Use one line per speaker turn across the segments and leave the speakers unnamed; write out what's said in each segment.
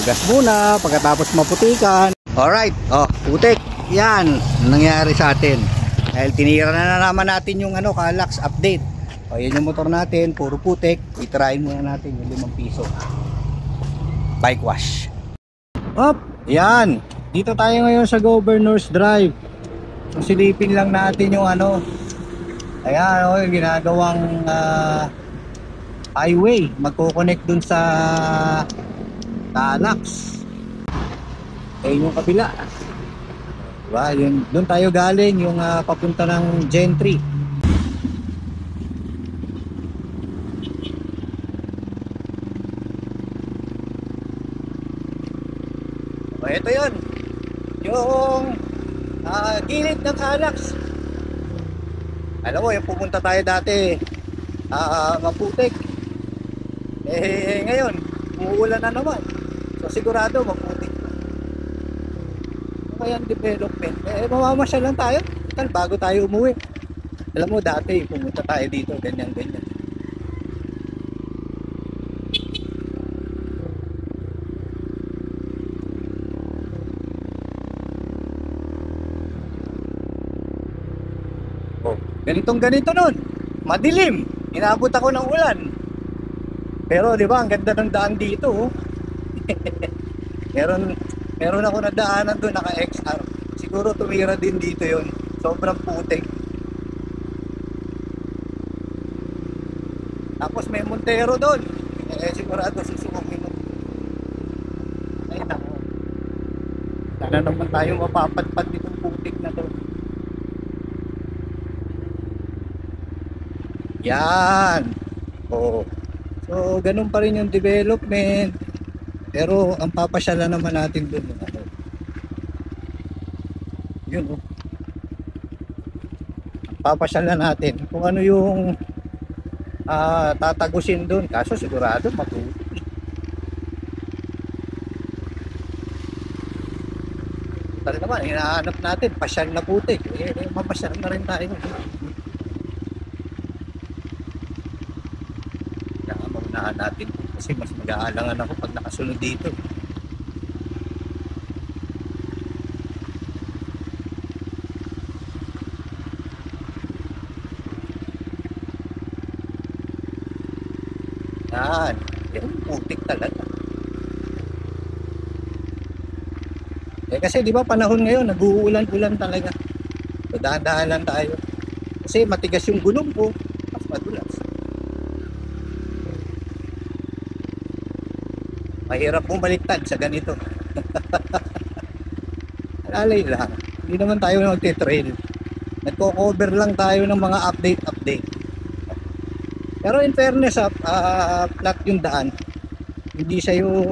Hugas muna pagkatapos maputikan. Alright, putik. Yan, nangyari sa atin. Dahil tinira na naman natin yung Kaalax update. Yan yung motor natin, puro putik. Itirain muna natin yung 5 piso. Bike wash. Yan. Dito tayo ngayon sa Governor's Drive. So, silipin lang natin yung ayan, yung ginagawang highway. Magko-connect dun sa Kaalax. Yung kabila. Diba? Doon tayo galing, yung papunta ng Gentry. Ito yun. Yung gilid ng Kaalax. Alam mo, yung pupunta tayo dati, maputik. Ngayon, umuulan na naman. So sigurado, maputik. Kaya ang development, mamamasya lang tayo bago tayo umuwi. Alam mo dati pumunta tayo dito ganyan. Ganito nun, madilim, inabot ako ng ulan, pero di ba ang ganda ng daan dito. Meron ako nadaanan doon, naka XR. Siguro tumira din dito yon. Sobrang putik. Tapos may Montero doon. Sigurado susukumin mo. Ay nako. Sana naman tayo mapapadpad nitong putik na to. Yan. So ganun pa rin yung development. Pero ang papasyalan naman natin doon yun ang papasyalan natin kung ano yung tatagusin doon, kaso sigurado maputik. Tali naman, hinahanap natin pasyal na putik, mapasyal na rin tayo. Kaya maunahan natin kasi mas mag-aalangan ako pag nakasunod dito. Yan, yung putik talaga. Kasi di ba panahon ngayon nag-uulan-ulan talaga. So dahan-dahan lang tayo. Kasi matigas yung gulong ko, mas madulas. Mahirap bumaliktad sa ganito. Alalay lang. Hindi naman tayo magte-trail. Nagko-cover lang tayo ng mga update. Pero in fairness, flat yung daan. Hindi siya yung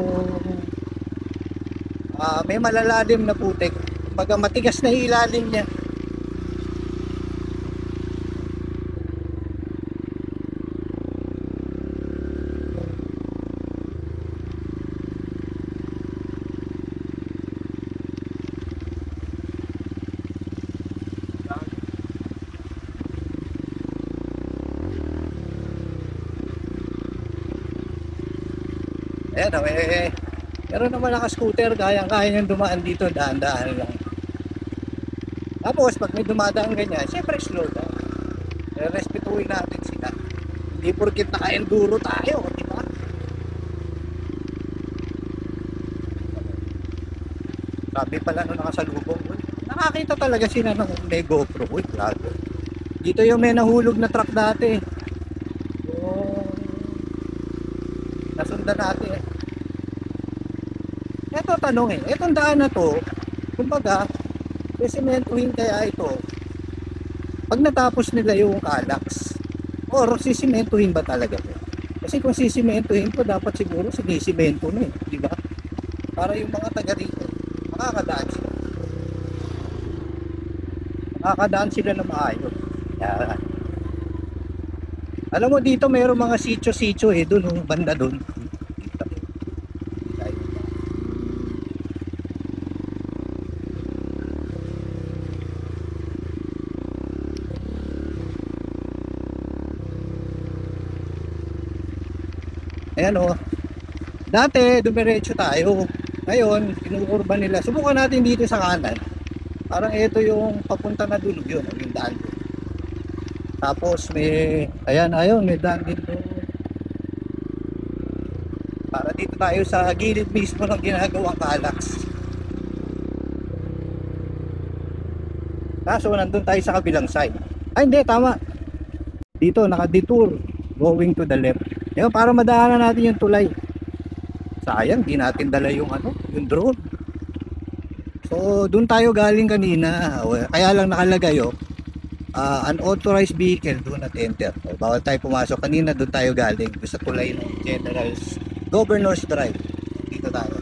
may malalalim na putik. Pag matigas na ilalim niya. Ayan, pero naman naka-scooter, kaya niyang dumaan dito, daan-daan lang. Tapos pag may dumadaan ganyan, syempre slow down. Respetuhin natin sila. Hindi porkit naka-enduro tayo, di ba? Sabi pala nung nakasalubong, nakakita talaga sila ng may GoPro. Grabe. Dito yung may nahulog na truck dati. Nasundan natin Ito tanong itong daan na to, kumbaga sisimentuhin kaya ito pag natapos nila yung Kaalax, or sisimentuhin ba talaga ito? Kasi kung sisimentuhin ko, dapat siguro sinisimento na di ba? Para yung mga taga rito makakadaan sila na maayos. Yan. Alam mo dito mayroong mga sitio doon, banda doon. Ayan dati dumiretso tayo Ngayon, kinukurba nila. Subukan natin dito sa kanan. Parang ito yung papunta na dulo yun, yung daan doon. Tapos may, ayan, ayun, may daan dito. Para dito tayo sa gilid mismo ng ginagawang Kallax. Kaso nandun tayo sa kabilang side. Ay hindi, tama. Dito, naka-detour. Going to the left. Yan, para madaanan natin yung tulay. Sayang, di natin dala yung ano, yung drone. So, dun tayo galing kanina. Kaya lang nakalagay, unauthorized vehicle, do not enter. Bawal tayo pumasok. Kanina dun tayo galing. Sa tulay ng General's Governor's Drive. Dito tayo.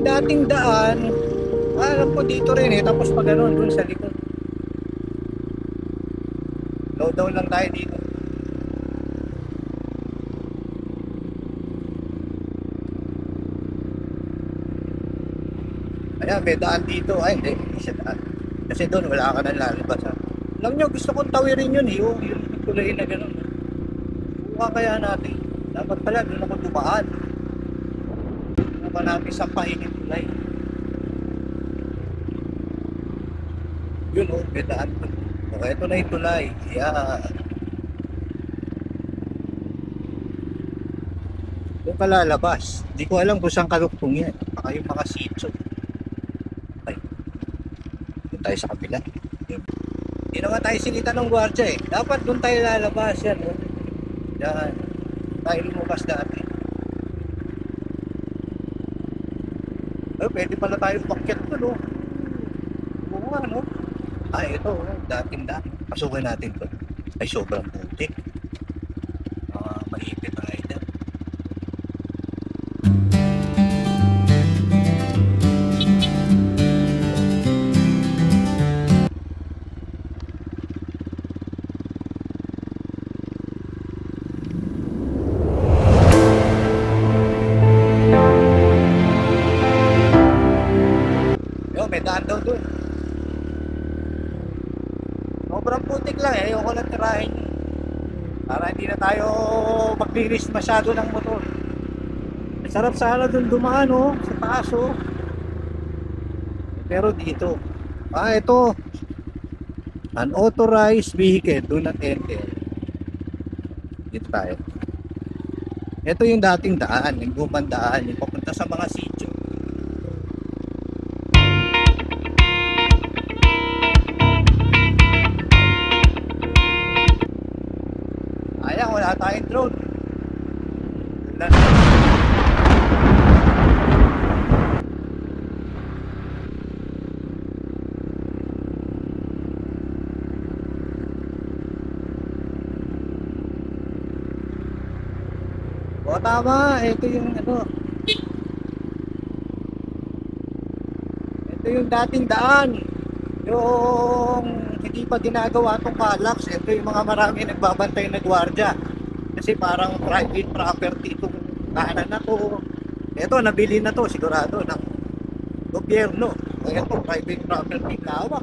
Dating daan, alam ko dito rin tapos pag gano'n dun sa likod. Low down lang tayo dito. Ayan, may daan dito. Ay, hindi siya daan. Kasi doon, wala ka nang lalabas. Alam nyo, gusto kong tawirin yun yung tulay na gano'n. Buka kaya natin. Dapat pala, doon ako dumaan. Doon pa natin sa paingin tulay. Yun may daan. Okay, ito na yung tulay. Yeah. Doon ka lalabas. Hindi ko alam kung saan kalugtong yan. Baka yung mga sitso. Doon tayo sa kabila. Hindi naman tayo silitan ng gwardiya dapat doon tayo lalabas yan. Yan. Tayo lumabas dati. Pwede pala tayo pakyat doon Oo nga Ay ito dating dati. Pasukin natin to. Ay sobrang putik. Mahipit na ito. May daan daw doon. Sobrang putik lang ayoko lang tirahin para hindi na tayo mag-risk masyado ng motor. Sarap sana doon dumaan sa taas pero dito ito unauthorized vehicle, do not enter. Dito tayo. Ito yung dating daan, yung gumandaan, yung papunta sa mga sitio. Wala tayong drone. Tama, ito yung ito yung dating daan. Yung hindi pa ginagawa itong Kallax. Ito yung mga marami nagbabantay na gwardiya. Kasi parang private property itong daanan na to. Ito, nabili na to sigurado ng gobyerno. Ito, private property. Lawak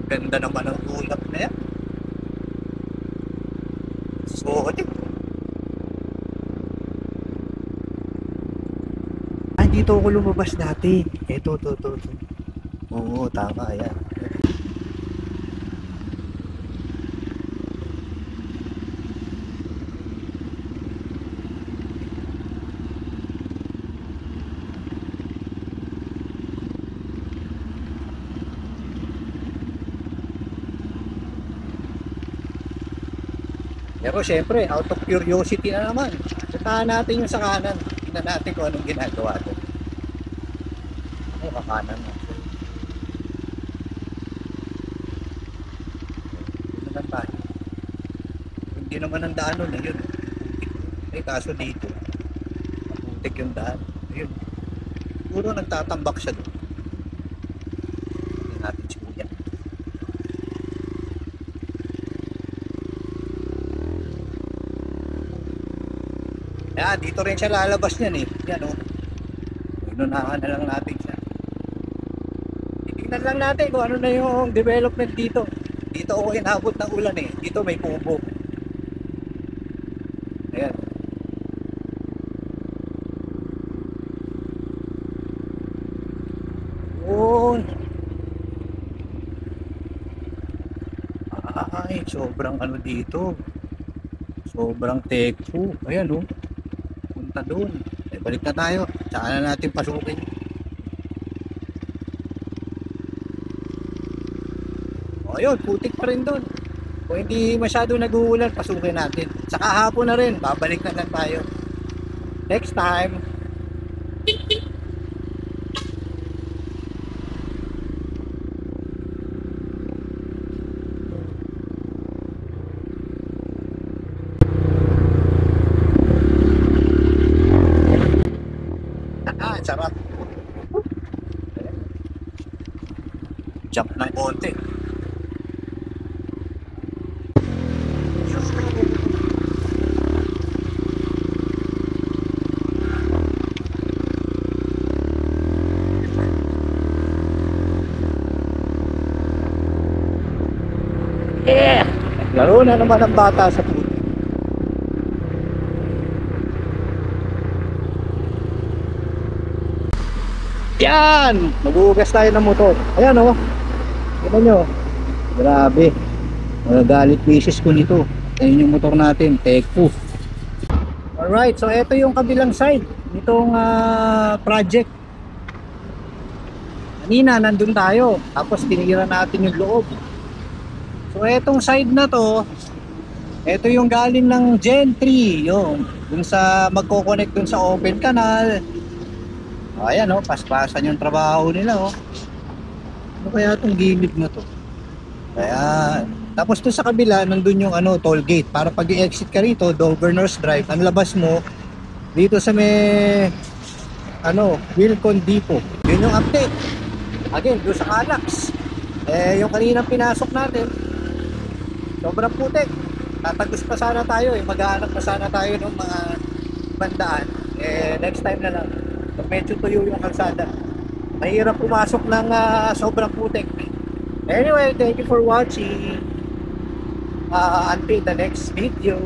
Ganda naman ang ulap na yan. So, dito ako lumabas dati. Ito. Oo, tama yan. Pero syempre, out of curiosity na naman. Puntahan natin yung sa kanan. Tingnan natin kung anong ginagawa doon. Kakanan na. Dito naman tayo. Hindi naman ang daan nun yun. Kaso dito, maputik yung daan. Ayun. Siguro nagtatambak siya doon. Hindi natin siya. Dito rin siya lalabas niyan Yan Inunahan na lang natin siya. Tingnan lang natin kung ano na yung development dito. Dito ako inabot ng ulan Dito may kubo. Ayan. Yun. Ay, sobrang ano dito. Sobrang teko. Ayan oh. Punta doon. Balik na tayo. Saan na natin pasukin? O ayun, putik pa rin doon. Kung hindi masyado nag-uulan, pasukin natin. Saka hapon na rin, babalik na lang tayo. Next time. Sarap. Jump ng konti. Yeah! Laro na naman ang bata sa puto. Yan! Mag-uugas tayo ng motor. Ayan o. Kita nyo. Grabe. Magagalit pieces ko nito. Ayan yung motor natin. Teko. Alright. So ito yung kabilang side nitong project. Kanina nandun tayo. Tapos tinira natin yung loob. So etong side na to, ito yung galing ng Gen 3. Yung dun sa magkoconnect dun sa open canal. Ayan o, paspasan yung trabaho nila o. Ano kaya itong gilid na to? Ayan. Tapos doon sa kabila, nandun yung toll gate. Para pag i-exit ka rito, Governors Drive, ang labas mo, dito sa may, Wilcon Depot. Yun yung update. Again, doon sa Calax. Yung kaninang pinasok natin, sobrang putik. Tatagos pa sana tayo maghahanap pa sana tayo ng mga bandaan. Next time na lang. Medyo tuyo yung kalsada. Mahirap pumasok ng sobrang putik. Anyway, thank you for watching. Until the next video.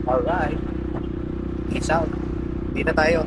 Alright. Peace out. Hindi na tayo.